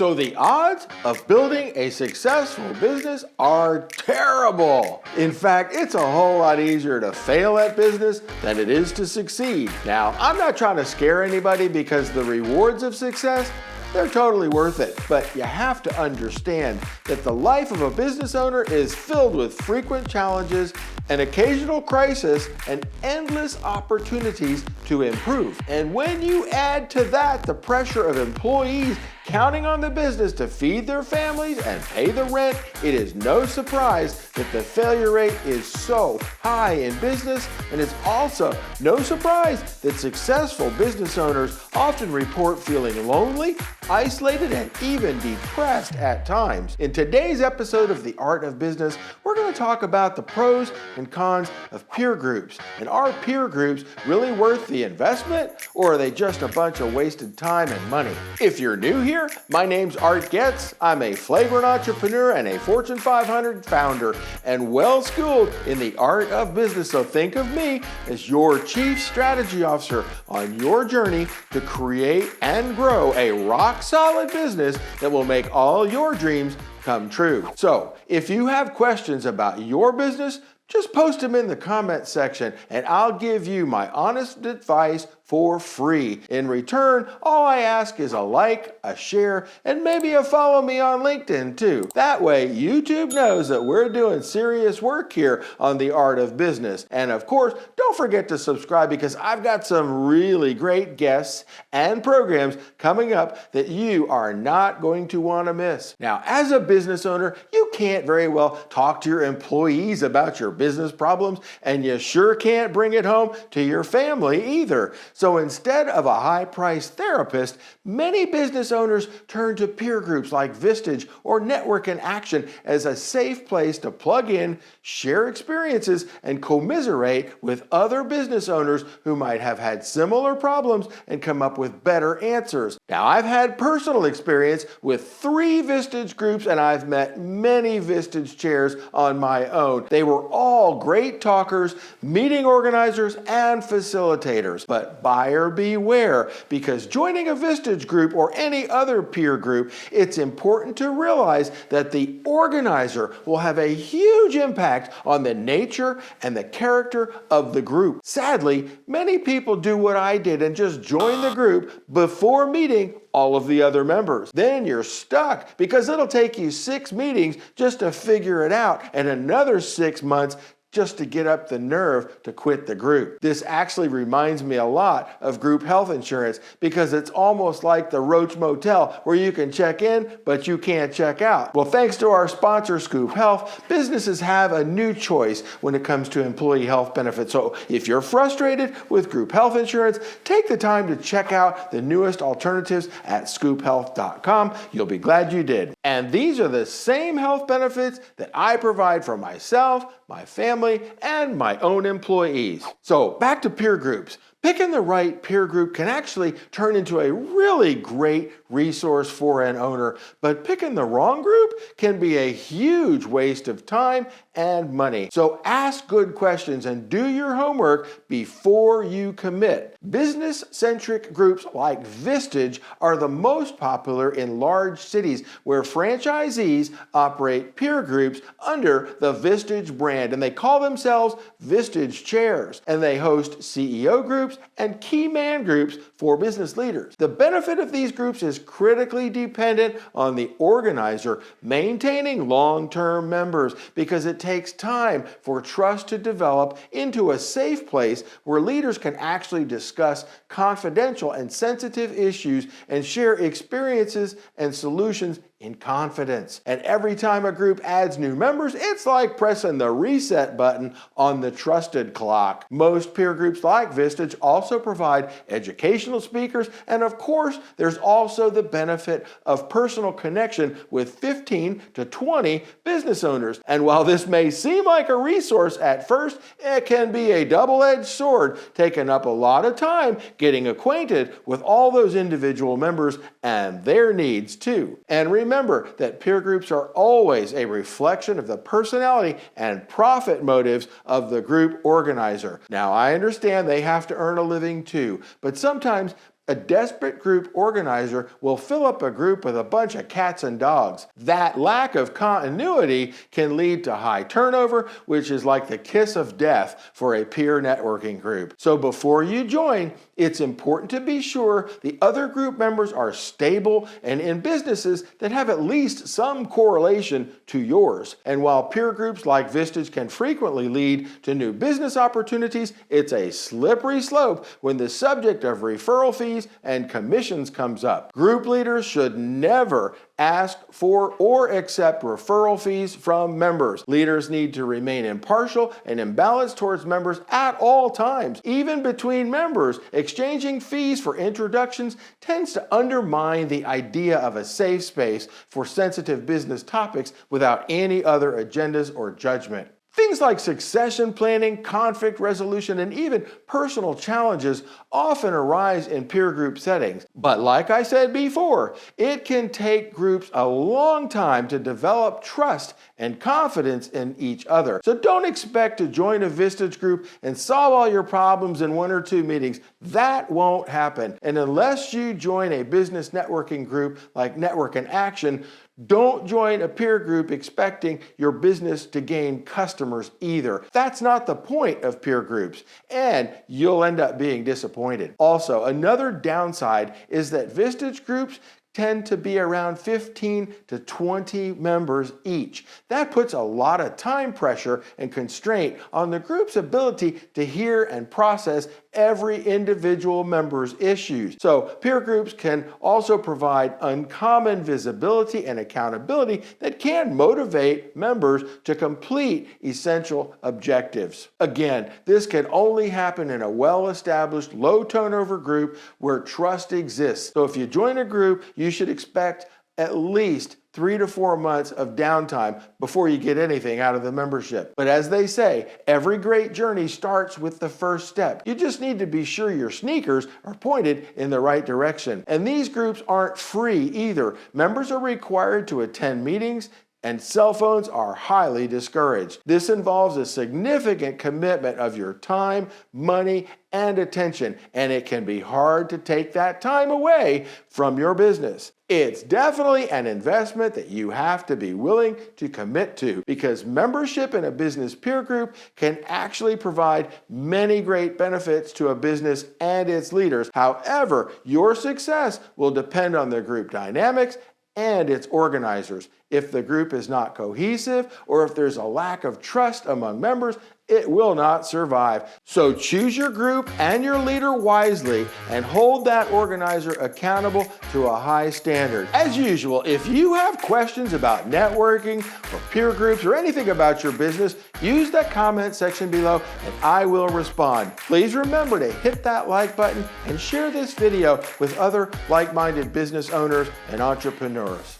So the odds of building a successful business are terrible. In fact, it's a whole lot easier to fail at business than it is to succeed. Now, I'm not trying to scare anybody because the rewards of success, they're totally worth it. But you have to understand that the life of a business owner is filled with frequent challenges, an occasional crisis, and endless opportunities to improve. And when you add to that the pressure of employees counting on the business to feed their families and pay the rent, it is no surprise that the failure rate is so high in business, and it's also no surprise that successful business owners often report feeling lonely, isolated, and even depressed at times. In today's episode of The Art of Business, we're going to talk about the pros and cons of peer groups. And are peer groups really worth the investment, or are they just a bunch of wasted time and money? If you're new here, my name's Art Goetze. I'm a flagrant entrepreneur and a Fortune 500 founder and well-schooled in the art of business. So think of me as your chief strategy officer on your journey to create and grow a rock-solid business that will make all your dreams come true. So if you have questions about your business, just post them in the comment section and I'll give you my honest advice for free. In return, all I ask is a like, a share, and maybe a follow me on LinkedIn too. That way, YouTube knows that we're doing serious work here on The Art of Business. And of course, don't forget to subscribe because I've got some really great guests and programs coming up that you are not going to want to miss. Now, as a business owner, you can't very well talk to your employees about your business problems, and you sure can't bring it home to your family either. So instead of a high-priced therapist, many business owners turn to peer groups like Vistage or Network in Action as a safe place to plug in, share experiences, and commiserate with other business owners who might have had similar problems and come up with better answers. Now, I've had personal experience with 3 Vistage groups, and I've met many Vistage chairs on my own. They were all great talkers, meeting organizers, and facilitators. But buyer beware, because joining a Vistage group or any other peer group, it's important to realize that the organizer will have a huge impact on the nature and the character of the group. Sadly, many people do what I did and just join the group before meeting all of the other members. Then you're stuck because it'll take you 6 meetings just to figure it out and another 6 months just to get up the nerve to quit the group. This actually reminds me a lot of group health insurance because it's almost like the Roach Motel where you can check in, but you can't check out. Well, thanks to our sponsor, Scoop Health, businesses have a new choice when it comes to employee health benefits. So if you're frustrated with group health insurance, take the time to check out the newest alternatives at scoophealth.com. You'll be glad you did. And these are the same health benefits that I provide for myself, my family, and my own employees. So back to peer groups. Picking the right peer group can actually turn into a really great resource for an owner, but picking the wrong group can be a huge waste of time and money. So ask good questions and do your homework before you commit. Business-centric groups like Vistage are the most popular in large cities where franchisees operate peer groups under the Vistage brand, and they call themselves Vistage chairs, and they host CEO groups and key man groups for business leaders. The benefit of these groups is critically dependent on the organizer maintaining long-term members because it takes time for trust to develop into a safe place where leaders can actually discuss confidential and sensitive issues and share experiences and solutions in confidence. And every time a group adds new members, it's like pressing the reset button on the trusted clock. Most peer groups like Vistage also provide educational speakers, and of course, there's also the benefit of personal connection with 15 to 20 business owners. And while this may seem like a resource at first, it can be a double-edged sword, taking up a lot of time getting acquainted with all those individual members and their needs too. And remember that peer groups are always a reflection of the personality and profit motives of the group organizer. Now, I understand they have to earn a living too, but sometimes A desperate group organizer will fill up a group with a bunch of cats and dogs. That lack of continuity can lead to high turnover, which is like the kiss of death for a peer networking group. So before you join, it's important to be sure the other group members are stable and in businesses that have at least some correlation to yours. And while peer groups like Vistage can frequently lead to new business opportunities, it's a slippery slope when the subject of referral fees and commissions comes up. Group leaders should never ask for or accept referral fees from members. Leaders need to remain impartial and imbalanced towards members at all times. Even between members, exchanging fees for introductions tends to undermine the idea of a safe space for sensitive business topics without any other agendas or judgment. Things like succession planning, conflict resolution, and even personal challenges often arise in peer group settings. But like I said before, it can take groups a long time to develop trust and confidence in each other. So don't expect to join a Vistage group and solve all your problems in 1 or 2 meetings. That won't happen. And unless you join a business networking group like Network in Action, don't join a peer group expecting your business to gain customers either. That's not the point of peer groups, and you'll end up being disappointed. Also, another downside is that Vistage groups tend to be around 15 to 20 members each. That puts a lot of time pressure and constraint on the group's ability to hear and process every individual member's issues. So peer groups can also provide uncommon visibility and accountability that can motivate members to complete essential objectives. Again, this can only happen in a well-established, low-turnover group where trust exists. So if you join a group, you should expect at least 3 to 4 months of downtime before you get anything out of the membership. But as they say, every great journey starts with the first step. You just need to be sure your sneakers are pointed in the right direction. And these groups aren't free either. Members are required to attend meetings, and cell phones are highly discouraged. This involves a significant commitment of your time, money, and attention, and it can be hard to take that time away from your business. It's definitely an investment that you have to be willing to commit to, because membership in a business peer group can actually provide many great benefits to a business and its leaders. However, your success will depend on the group dynamics and its organizers. If the group is not cohesive, or if there's a lack of trust among members, it will not survive. So choose your group and your leader wisely and hold that organizer accountable to a high standard. As usual, if you have questions about networking or peer groups or anything about your business, use that comment section below and I will respond. Please remember to hit that like button and share this video with other like-minded business owners and entrepreneurs.